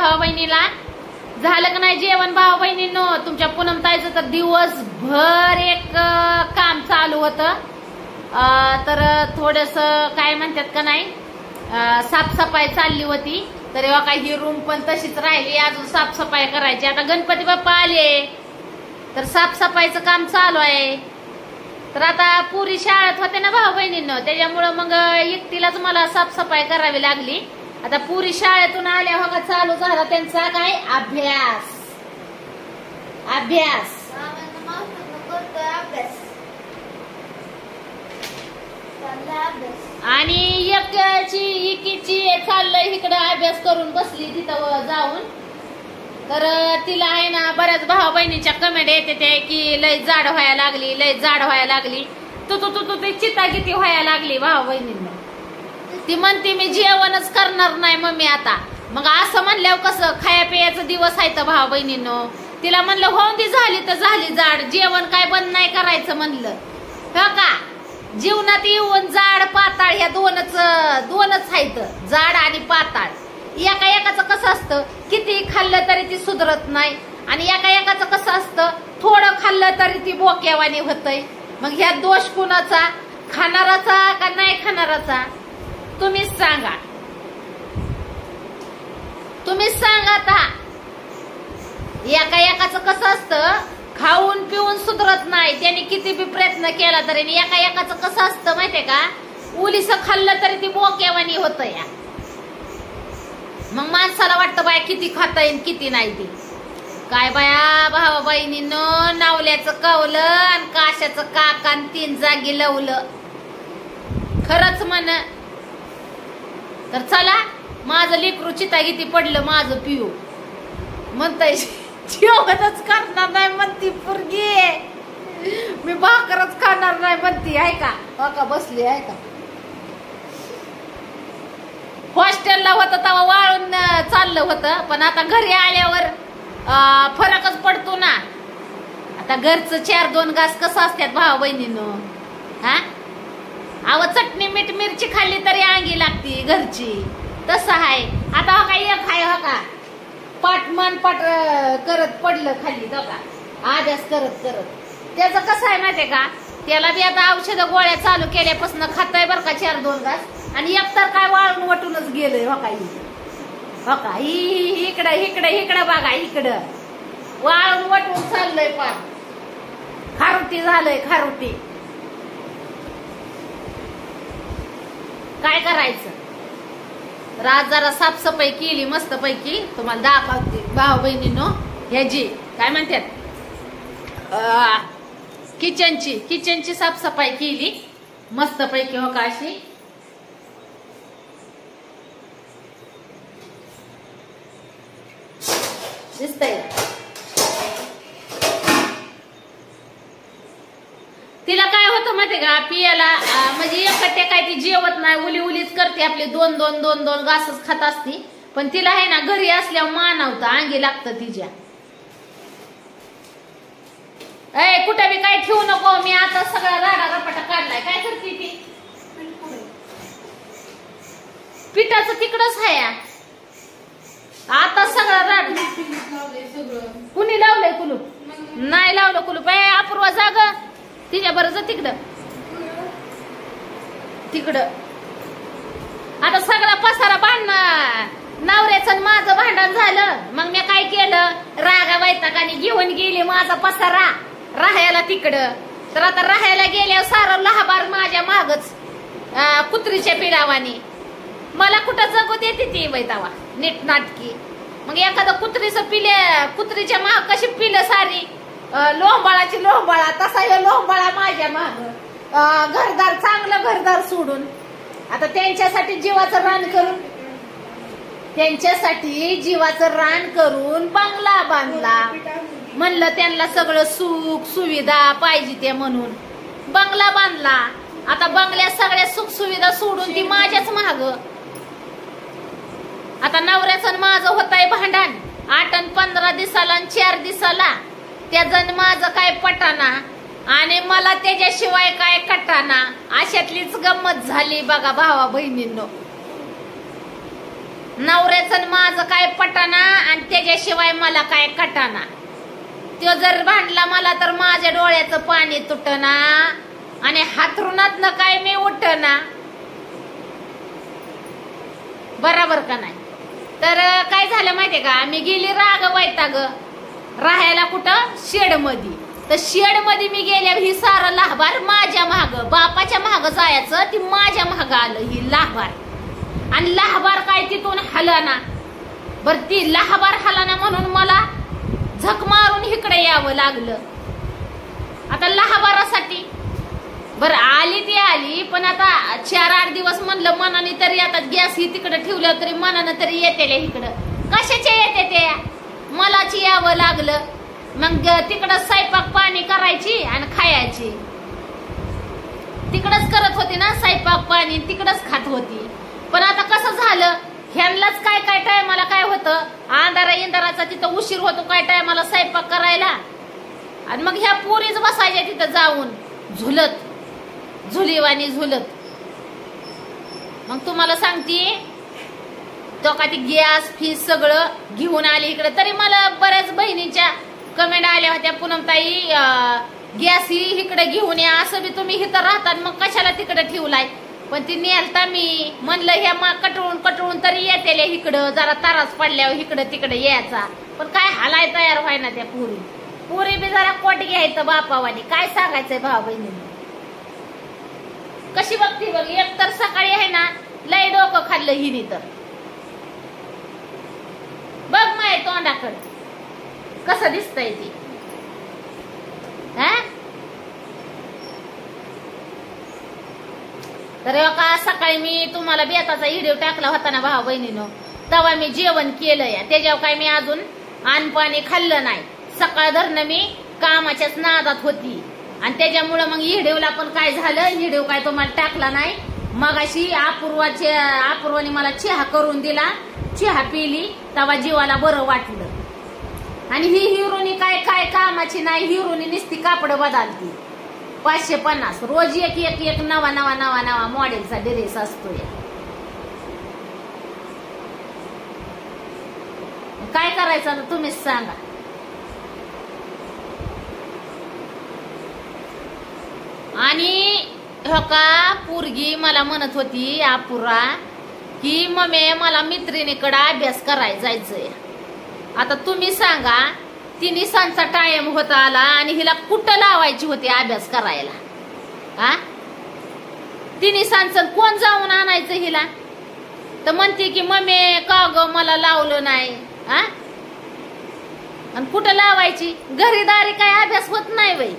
भावा बहिणीला. झालं का नाही जेवण भावा बहिणींनो? तुमच्या पूनम ताईचं तर दिवसभर एक काम चालू होतं. तर थोडस काय म्हणतात का नाही, साफसफाई चालली होती. तर एव्हा काही ही रूम पण तशीच राहिली, अजून साफसफाई करायची. आता गणपती बाप्पा आले तर साफसफाईचं काम चालू आहे. तर आता पुरी शाळेत होते ना भाऊ बहिणींनो, त्याच्यामुळं मग एकटीलाच मला साफसफाई करावी लागली. आता पुरी शाळेतून आल्या बघा चालू झाला त्यांचा काय अभ्यास. अभ्यास आणि एकीची चाललंय इकडं अभ्यास करून बसली तिथं जाऊन. तर तिला आहे ना बऱ्याच भावा बहिणीच्या कमेंट येते ते की लय जाड व्हायला लागली, लय जाड व्हायला लागली. तू ते चितागिती व्हायला लागली भावा बहिणींना. ती म्हणते मी जेवणच करणार नाही मम्मी आता. मग असं म्हणल्यावर कसं, खाया पियाचा दिवस आहे तर भावा बहिणींनो. तिला म्हणलं होऊन ती झाली तर झाली जाड, जेवण काय बंद नाही करायचं म्हणलं. हो का, जीवनात येऊन जाड पाताळ ह्या दोनच आहेत, जाड आणि पाताळ. एकाचं कसं असतं, किती खाल्लं तरी ती सुधरत नाही. आणि एकाचं कसं असतं, थोडं खाल्लं तरी ती बोक्यावानी होतय. मग ह्या दोष कुणाचा, खाणाराचा का नाही खाणाराचा? तुम्हीच सांगा, तुम्हीच सांगा. आता एकाचं कसं असतं, खाऊन पिऊन सुधरत नाही, त्याने किती बी प्रयत्न केला तरी. एकाचं कसं असतं माहितीये का, उलीस खाल्लं तरी ती बोक्यावानी होत या. मग माणसाला वाटतं बाया किती खाता येईल किती नाही. ती काय बाया भावा बहिणींनो, नावल्याचं कवलं आणि काशाचं काकान 3 जागी लवलं. खरंच म्हण. तर चला, माझं लेकरू चितागिती पडलं माझं पिऊ म्हणताय जेवणच करणार नाही म्हणती पोरगी. मी भाकरच खाणार नाही म्हणती. आहे का बसली आहे का. हॉस्टेलला होतं तेव्हा वाळून चाललं होतं, पण आता घरी आल्यावर फरकच पडतो ना. आता घरचं 4-2 घास कसं असतात भावा बहिणींनो. हा अव चटणी मीठ मिरची खाल्ली तरी अंगी लागती घरची. तसं आहे. आता हो का एक आहे हो का, पाट करत पडलं खाली बघा, अभ्यास करत त्याचं कसं आहे माहितीये का, त्याला बी आता औषध गोळ्या चालू केल्यापासून खाताय बरं का 4-2 घास. आणि एकतर काय वाळून वटूनच गेलंय हो का. इकडं बघा, इकडं वाळून वटून चाललंय. पार खारुटी झालंय, खारुटी. काय करायचं. तर आज जरा साफसफाई केली मस्त पैकी, तुम्हाला दाखवते भाऊ बहिणींनो. ह्याची काय म्हणतात, किचनची साफसफाई केली मस्त पैकी हो का. अशी दिसतंय. तिला काय होतं माहितीये का, पियाला म्हणजे एकट्या काय ती जेवत नाही, उलीच करते आपली. 2 घासच खात असती. पण तिला आहे ना घरी असल्यावर मानवतं, अंगी लागतं तिच्या. कुठे बी काय ठेवू नको. मी आता सगळा राडा रपाटा काढलाय. काय करते ती, पिठाचं तिकडच आहे आता सगळं राड. कुणी लावलंय कुलूप? नाही लावलं कुलूप. अपूर्वा जाग तिच्या बरोबर तिकडं. आता सगळा पसारा भांडणार, नवऱ्याचं माझं भांडण झालं. मग मी काय केलं, रागा वैतागाने घेऊन गेली माझा पसारा राहायला तिकडं. तर आता राहायला गेल्यावर सारं लहाबार माझ्या मागच कुत्रीच्या पिलावानी. मला कुठं जगू देते ती वैतावा नीट नाटकी. मग एखादं कुत्रीच्या माग कशी पिलं सारी लोंबाळाची लोंबाळा, तसा हे लोंबाळा माझ्या माग. घरदार, चांगलं घरदार सोडून आता त्यांच्यासाठी जीवाचं रान करून बंगला बांधला. म्हणलं त्यांना सगळं सुख सुविधा पाहिजे ते म्हणून बंगला बांधला. आता बंगल्यात सगळ्या सुख सुविधा सोडून ती माझ्याच माग. आता नवऱ्याचं माझं होतंय भांडण 8 आणि 15 दिवसाला आणि 4 दिवसाला. त्याचं माझं काय पटाना आणि मला त्याच्याशिवाय काय कटाना. अशातलीच गंमत झाली बघा भावा बहिणींनो. नवऱ्याचं माझं काय पटाना आणि त्याच्याशिवाय मला काय कटाना. तो जर भांडला मला तर माझ्या डोळ्याचं पाणी तुटना आणि हातरुणात न काय मी उठना. बरोबर का नाही? तर काय झालं माहितीये का, मी गेली राग वैताग राहायला कुठं शेड मध्ये. तर शेड मध्ये मी गेल्यावर ही सारं लाहबार माझ्या महाग, बापाच्या महाग जायचं, ती माझ्या महाग आलं ही लाहबार. आणि लाहबार काय तिथून हलाना. बर ती लाहबार हलाना म्हणून मला झक मारून इकडे यावं लागलं. आता लाहबारासाठी बर आली ती आली, पण आता 4-8 दिवस म्हणलं मनाने तरी, आता गॅस ही तिकडे ठेवल्यावर तरी मनानं तरी येते इकडं. कशाच्या येते ते, मलाच यावं लागलं. मग तिकडं स्वयंपाक पाणी करायची आणि खायची. तिकडच करत होती ना स्वयंपाक पाणी, तिकडच खात होती. पण आता कसं झालं, ह्यांनाच काय काय टायमाला काय होतं, अंधारा इंधाराचा तिथं उशीर होतो काय टायमाला स्वयंपाक करायला. आणि मग ह्या पोरीच बसायच्या तिथं जाऊन झुलत, झुलीवाणी झुलत. मग तुम्हाला सांगते, तो का ती गॅस फीस सगळं घेऊन आली इकडे. तरी मला बऱ्याच बहिणीच्या कमेंट आल्या होत्या, पूनमताई गॅस ही इकडे घेऊन या, असं बी तुम्ही इथं राहतात मग कशाला तिकडे ठेवलाय. पण ती नेलता मी म्हणलं ह्या कटळून तरी येते इकडं, जरा तारास पडल्यावर इकडं तिकडे यायचा. पण काय हालाय तयार व्हाय ना त्या पुरी बी जरा कोट घ्यायचं बापावानी. काय सांगायचंय भाऊ बहिणीने. कशी बघती बघ, एक तर सकाळी आहे ना लय डोकं खाल्लं हिनी. तर बघ माय तोंडाकडे कसं दिसतंय ती. तर का सकाळी मी तुम्हाला बेताचा व्हिडिओ टाकला होता ना भाऊ बहिणीनो, तेव्हा मी जेवण केलंय. त्याच्यावर काय मी अजून अन्न खाल्लं नाही. सकाळ धरणं मी कामाच्याच नादात होती आणि त्याच्यामुळं मग व्हिडिओला पण काय झालं, व्हिडिओ काय तुम्हाला टाकला नाही. मगाशी अपूर्वाने मला चहा करून दिला, चहा पिली, तेव्हा जीवाला बरं वाटलं. आणि ही हिरोनी काय काय कामाची नाही, हिरोनी नुसती कापड बदलती. 550 रोज एक नवा मॉडेलचा ड्रेस असतो. काय करायचं आता तुम्हीच सांगा. आणि हो का पोरगी मला म्हणत होती अपुरा की मम्मी मला मैत्रिणीकडे अभ्यास करायला जायचंय. आता तुम्ही सांगा, 3 दिवसांचा टाइम होता आला आणि हिला कुठं लावायची होती अभ्यास करायला. 3 दिवसांचं कोण जाऊन आणायचं हिला. तर म्हणते की मम्मी का ग मला लावलं नाही. आणि कुठं लावायची, घरीदारी काय अभ्यास होत नाही बाई.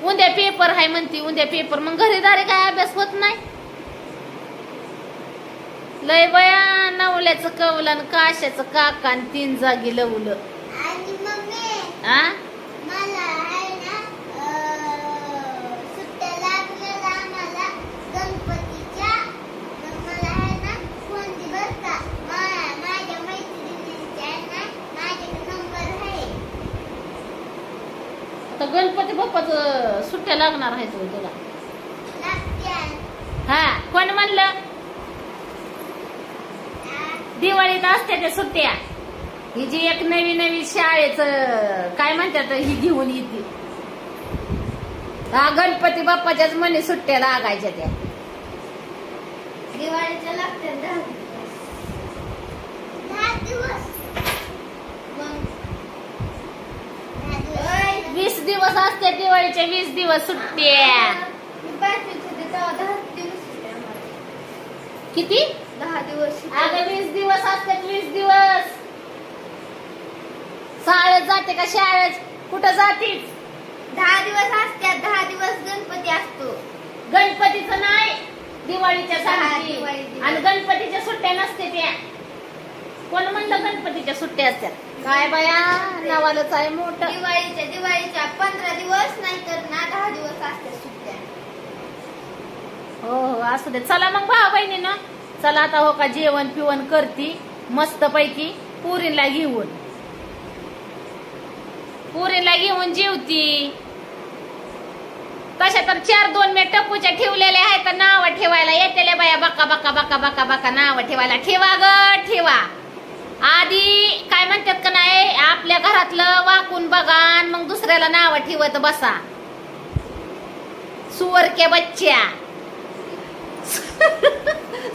उद्या पेपर आहे म्हणते, उद्या पेपर, मग घरीदारी काय अभ्यास होत नाही. लय बया नवल्याचं कवलं काशाचं काका 3 जागी लवलं. आता गणपती बाप्पाचं सुट्ट्या लागणार आहेत तुला. कोण म्हणलं, दिवाळीत असते त्या सुट्ट्या. ही जी एक नवी शाळेचं काय म्हणतात ही घेऊन येते. गणपती बाप्पाच्याच म्हणे सुट्ट्या लागायच्या त्या. दिवाळीच्या लागतात 10 दिवस. 20 दिवस असते दिवाळीच्या, 20 दिवस सुट्ट्या. किती? 10 दिवस. अगं 20 दिवस असतात, 20 दिवस. शाळेत जाते का शाळेत कुठं जातीस? 10 दिवस असतात, 10 दिवस गणपती असतो. गणपतीचं नाही, दिवाळीच्या सांगते. दिवाळी. आणि गणपतीच्या सुट्ट्या नसते त्या. कोण म्हणलं गणपतीच्या सुट्ट्या असतात? काय बाया नवालच आहे मोठं. दिवाळीच्या 15 दिवस नाहीतर ना 10 दिवस असतात सुट्ट्या. हो असू दे. चला मग भाऊ बहिणीनं, चला आता हो का जेवण पिवण करती मस्त पैकी. पुरीला घेऊन जेवती. तशा तर 4-2 मी टप्पूच्या ठेवलेल्या आहेत. नाव ठेवायला येतेल्या बाया बका बका बका बका बका नाव ठेवायला. ठेवा ग ठेवा. आधी काय म्हणतात का नाही, आपल्या घरातलं वाकून बघा मग दुसऱ्याला नाव ठेवत बसा. सुअर के बच्च्या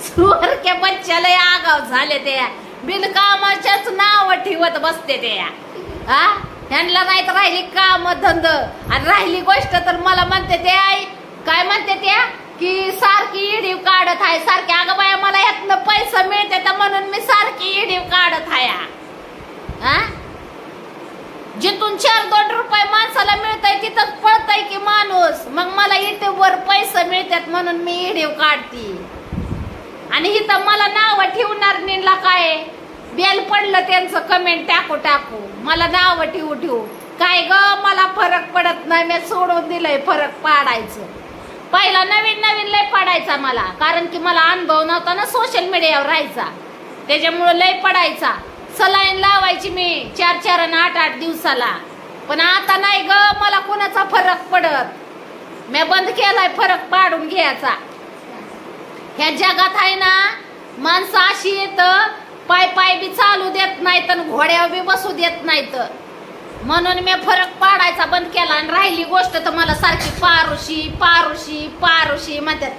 सुअर के बच्च्या लय आगाव झाले ते, बिनकामाच्याच नाव ठेवत बसते ते. हा ह्यांना नाही तर राहिली काम धंद, आणि राहिली गोष्ट तर मला म्हणते ते आई काय म्हणते त्या की सारखी इडीव काढत आहे सारखी. अगं बाया मला यातनं पैसे मिळते तर म्हणून मी सारखी इडीव काढत आहे. हा जिथून 4-2 रुपये माणसाला मिळतंय तिथं पळतय की माणूस, मग मला युट्यूबवर पैसे मिळतात म्हणून मी इडीव काढते. आणि इथं मला नाव ठेवणार निला काय बेल पडलं त्यांचं कमेंट टाकू मला नाव ठेवू काय ग, मला फरक पडत नाही, मी सोडून दिलंय फरक पाडायचं. पहिला नवीन लय पडायचा मला, कारण की मला अनुभव नव्हता ना सोशल मीडियावर राहायचा, त्याच्यामुळे लय पडायचा. सलाईन लावायची मी 4-4 आणि 8-8 दिवसाला. पण आता नाही ग, मला कुणाचा फरक पडत, मी बंद केलाय फरक पाडून घ्यायचा. ह्या जगात आहे ना माणसं अशी येत पाय बी चालू देत नाहीत आणि घोड्यावर बी बसू देत नाहीत, म्हणून मी फरक पाडायचा बंद केला. आणि राहिली गोष्ट तर मला सारखी पारुशी म्हणतात.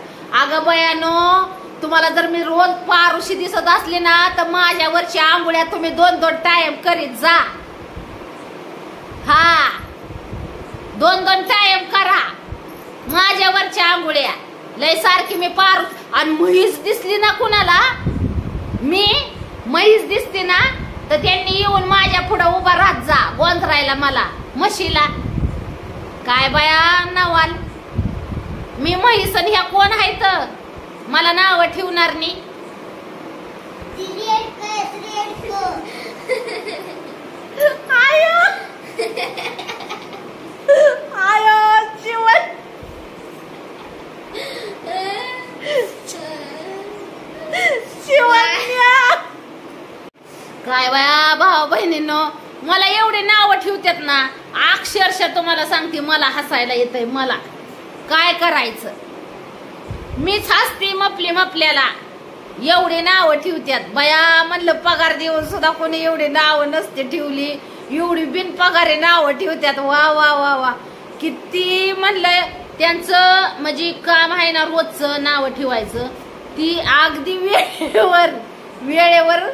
अगं बयानो, तुम्हाला जर मी रोज पारुशी दिसत असली ना तर माझ्यावरची आंघोळ्या तुम्ही 2-2 टाइम करीत जा. हा 2-2 टाइम करा माझ्यावरच्या आंघोळ्या. लय सारखी मी आणि म्हैस दिसली ना कुणाला, मी म्हैस दिसते ना तर त्यांनी येऊन माझ्या पुढे उभा राहत जा गोंधरायला मला म्हशीला. काय बाया नवाल, मी म्हैस आणि ह्या कोण आहेत मला नाव ठेवणार नाही. आयो जीवन काय बाया भाऊ बहिणींनो, मला एवढे नाव ठेवतात ना अक्षरशः तुम्हाला सांगते मला हसायला येतंय. मला काय करायचं, मीच हसते मपल्याला. एवढे नाव ठेवतात बया, म्हणलं पगार देऊन सुद्धा कोणी एवढे नाव नसते ठेवली, एवढी बिनपगारे नाव ठेवतात. वा वा वा वा, किती म्हणलं त्यांचं म्हणजे काम आहे ना रोजचं नाव ठेवायचं, ती अगदी वेळेवर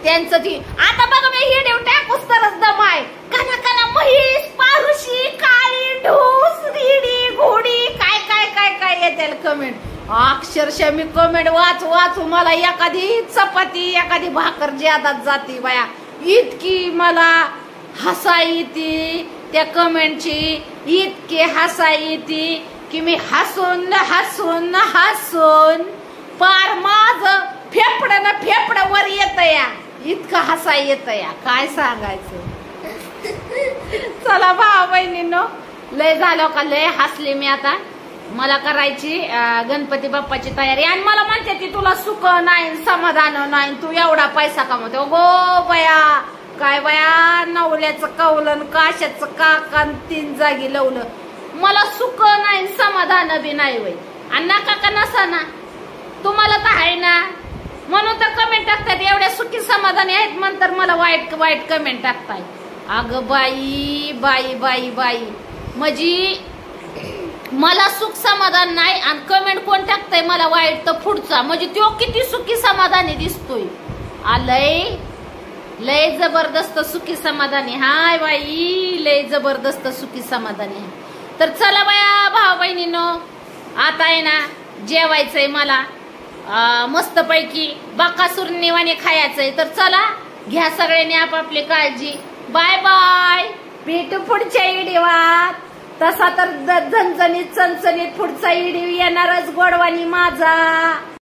त्यांचं ती. आता बघा मी हे देव टाकूस तरच दमाय कना म्हैस पारुशी काळी ढोस रिडी घोडी काय काय काय काय येतील कमेंट. अक्षरशः मी कमेंट वाचू मला एखादी चपाती एखादी भाकर ज्यादाच जाती बाया. इतकी मला हसा येते त्या कमेंटची, इतके हसा येते की मी हसून पार माझ फेफड वर येत या, इतकं हसा येत या काय सांगायचं. चला भाऊ बहिणींनो, लय झालं का लय हसले मी. आता मला करायची गणपती बाप्पाची तयारी. आणि मला म्हणते ती तुला सुख नाही समाधान नाही, तू एवढा पैसा कमवतो. गो बया काय बया, नवल्याचं कवलन काशाचं काकान 3 जागी लवलं. मला सुख नाही समाधान बी नाही वय. आणि नका का नसा ना, तुम्हाला तर आहे ना, म्हणून तर कमेंट टाकतात. एवढ्या सुखी समाधानी आहेत म्हणतर मला वाईट कमेंट टाकताय. अगं बाई बाई बाई बाई, म्हणजे मला सुख समाधान नाही आणि कमेंट कोण टाकताय मला वाईट तर पुढचा, म्हणजे तो किती सुखी समाधानी दिसतोय. आलंय लय जबरदस्त सुखी समाधानी. हाय बाई लय जबरदस्त सुखी समाधानी. तर चला बाया भाऊ बहिणींनो, आता आहे ना जेवायचंय मला मस्त पैकी बाकासूर निवाने खायचंय. तर चला घ्या सगळ्यांनी आपापली काळजी. बाय बाय, भेटू पुढच्या व्हिडिओत. तसा तर झणझणीत चणचणीत पुढचा व्हिडिओ येणारच गोडवानी माझा.